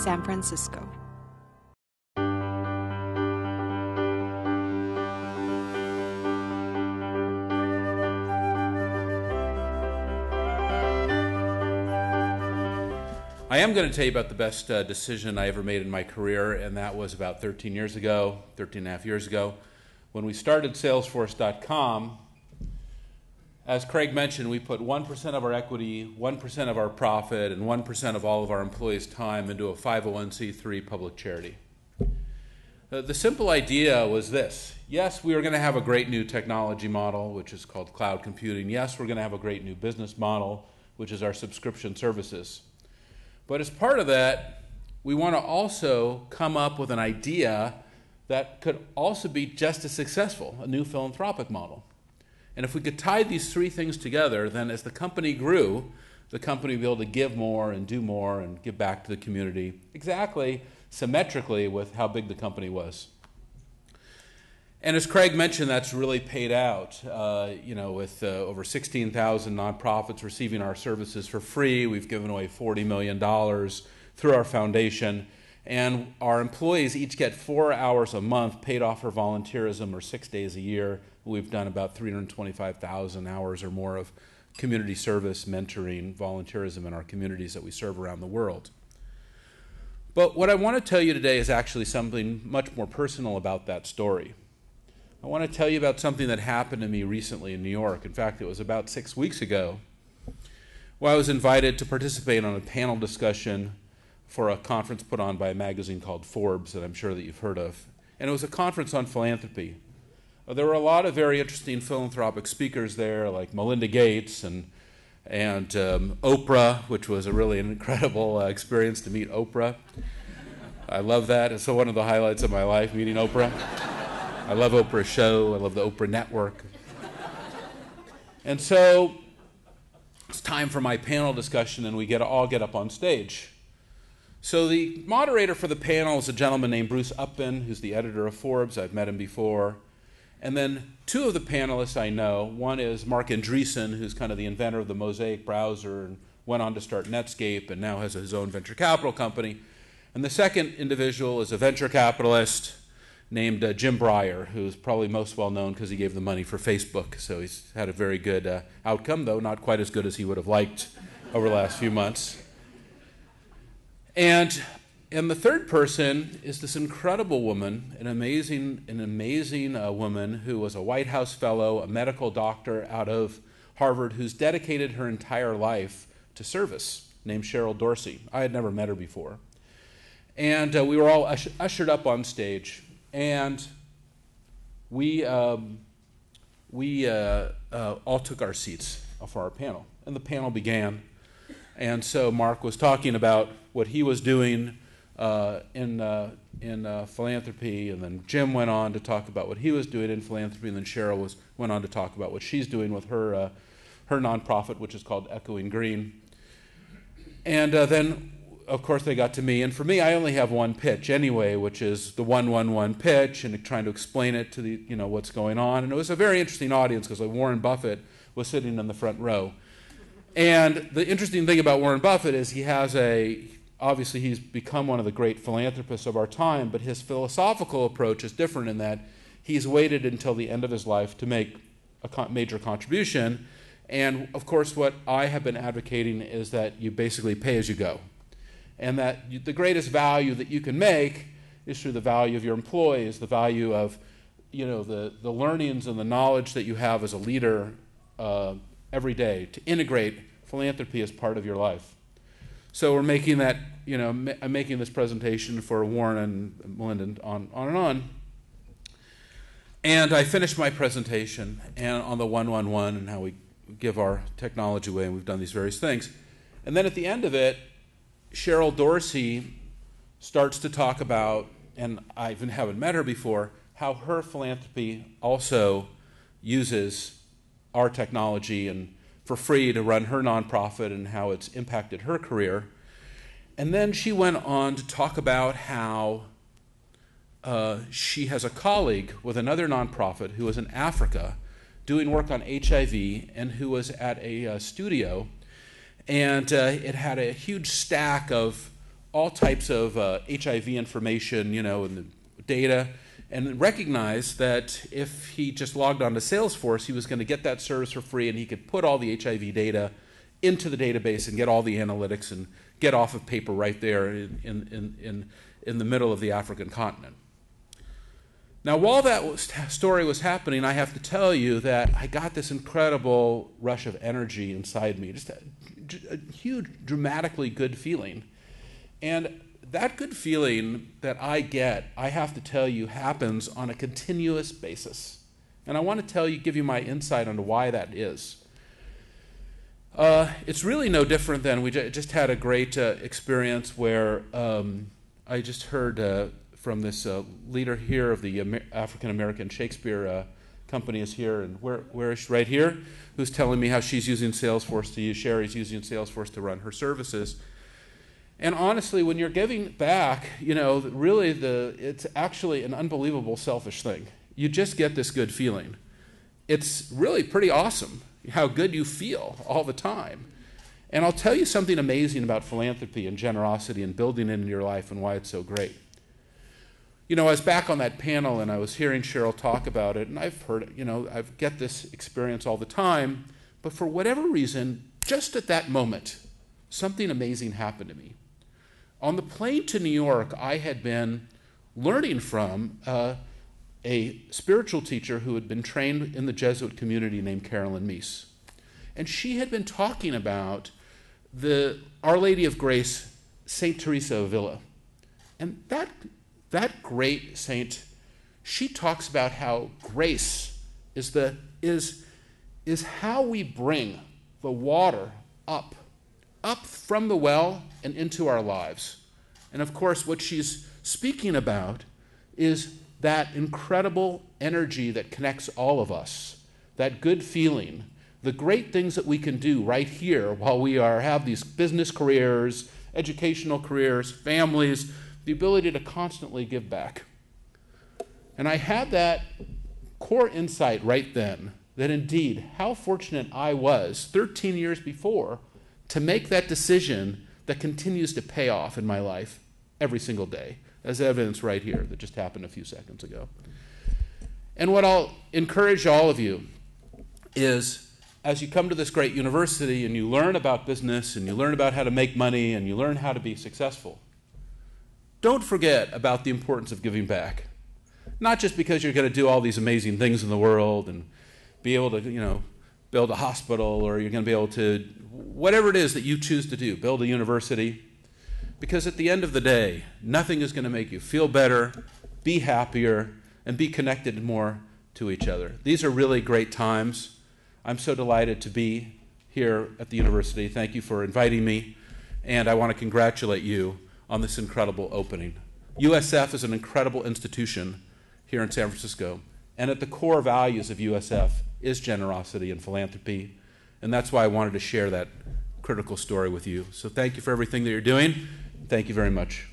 San Francisco. I am going to tell you about the best decision I ever made in my career, and that was about 13 and a half years ago, when we started Salesforce.com. As Craig mentioned, we put 1% of our equity, 1% of our profit, and 1% of all of our employees' time into a 501c3 public charity. The simple idea was this. Yes, we were going to have a great new technology model, which is called cloud computing. Yes, we're going to have a great new business model, which is our subscription services. But as part of that, we want to also come up with an idea that could also be just as successful, a new philanthropic model. And if we could tie these three things together, then as the company grew, the company would be able to give more and do more and give back to the community, exactly symmetrically with how big the company was. And as Craig mentioned, that's really paid out. With over 16,000 nonprofits receiving our services for free, we've given away $40 million through our foundation. And our employees each get 4 hours a month paid off for volunteerism, or 6 days a year. We've done about 325,000 hours or more of community service, mentoring, volunteerism in our communities that we serve around the world. But what I want to tell you today is actually something much more personal about that story. I want to tell you about something that happened to me recently in New York. In fact, it was about 6 weeks ago, where I was invited to participate on a panel discussion for a conference put on by a magazine called Forbes that I'm sure that you've heard of. And it was a conference on philanthropy. There were a lot of very interesting philanthropic speakers there, like Melinda Gates and Oprah, which was a really incredible experience to meet Oprah. I love that. It's one of the highlights of my life, meeting Oprah. I love Oprah's show. I love the Oprah Network. And so it's time for my panel discussion, and we all get up on stage. So the moderator for the panel is a gentleman named Bruce Upton, who's the editor of Forbes. I've met him before. And then two of the panelists I know. One is Marc Andreessen, who's kind of the inventor of the Mosaic browser and went on to start Netscape and now has his own venture capital company. And the second individual is a venture capitalist named Jim Breyer, who's probably most well known because he gave the money for Facebook. So he's had a very good outcome, though not quite as good as he would have liked over the last few months. And the third person is this incredible woman, an amazing woman who was a White House fellow, a medical doctor out of Harvard, who's dedicated her entire life to service, named Cheryl Dorsey. I had never met her before. And we were all ushered up on stage. And we all took our seats for our panel. And the panel began. And so Marc was talking about what he was doing in philanthropy, and then Jim went on to talk about what he was doing in philanthropy, and then Cheryl went on to talk about what she's doing with her nonprofit, which is called Echoing Green. And then, of course, they got to me, and for me, I only have one pitch anyway, which is the 1-1-1 pitch, and trying to explain it to what's going on. And it was a very interesting audience because Warren Buffett was sitting in the front row. And the interesting thing about Warren Buffett is obviously he's become one of the great philanthropists of our time, but his philosophical approach is different in that he's waited until the end of his life to make a major contribution. And of course, what I have been advocating is that you basically pay as you go. And that the greatest value that you can make is through the value of your employees, the value of the learnings and the knowledge that you have as a leader every day to integrate philanthropy as part of your life. So we're making that, I'm making this presentation for Warren and Melinda on and on. And I finished my presentation on the 1-1-1 and how we give our technology away, and we've done these various things. And then at the end of it, Cheryl Dorsey starts to talk about, and I even haven't met her before, how her philanthropy also uses our technology and for free to run her nonprofit and how it's impacted her career. And then she went on to talk about how she has a colleague with another nonprofit who was in Africa doing work on HIV and who was at a studio, and it had a huge stack of all types of HIV information, and the data, and recognized that if he just logged on to Salesforce, he was going to get that service for free, and he could put all the HIV data into the database and get all the analytics and get off of paper right there in the middle of the African continent. Now, while that story was happening, I have to tell you that I got this incredible rush of energy inside me, just a huge, dramatically good feeling. And that good feeling that I get, I have to tell you, happens on a continuous basis. And I want to give you my insight into why that is. It's really no different than we just had a great experience where I just heard from this leader here of the African American Shakespeare company is here, and where is she? Right here, who's telling me how she's using Salesforce to use, Sherry's using Salesforce to run her services. And honestly, when you're giving back, really it's actually an unbelievable selfish thing. You just get this good feeling. It's really pretty awesome how good you feel all the time. And I'll tell you something amazing about philanthropy and generosity and building it in your life and why it's so great. I was back on that panel and I was hearing Cheryl talk about it, and I've heard it, I get this experience all the time, but for whatever reason, just at that moment, something amazing happened to me. On the plane to New York, I had been learning from a spiritual teacher who had been trained in the Jesuit community named Carolyn Meese. And she had been talking about the Our Lady of Grace, St. Teresa of Avila. And that great saint, she talks about how grace is how we bring the water up from the well and into our lives. And of course, what she's speaking about is that incredible energy that connects all of us, that good feeling, the great things that we can do right here while we have these business careers, educational careers, families, the ability to constantly give back. And I had that core insight right then that indeed how fortunate I was 13 years before to make that decision that continues to pay off in my life every single day, as evidence right here that just happened a few seconds ago. And what I'll encourage all of you is, as you come to this great university and you learn about business and you learn about how to make money and you learn how to be successful, don't forget about the importance of giving back. Not just because you're going to do all these amazing things in the world and be able to, build a hospital, or you're going to be able to, whatever it is that you choose to do, build a university. Because at the end of the day, nothing is going to make you feel better, be happier, and be connected more to each other. These are really great times. I'm so delighted to be here at the university. Thank you for inviting me, and I want to congratulate you on this incredible opening. USF is an incredible institution here in San Francisco, and at the core values of USF is generosity and philanthropy, and that's why I wanted to share that critical story with you. So thank you for everything that you're doing. Thank you very much.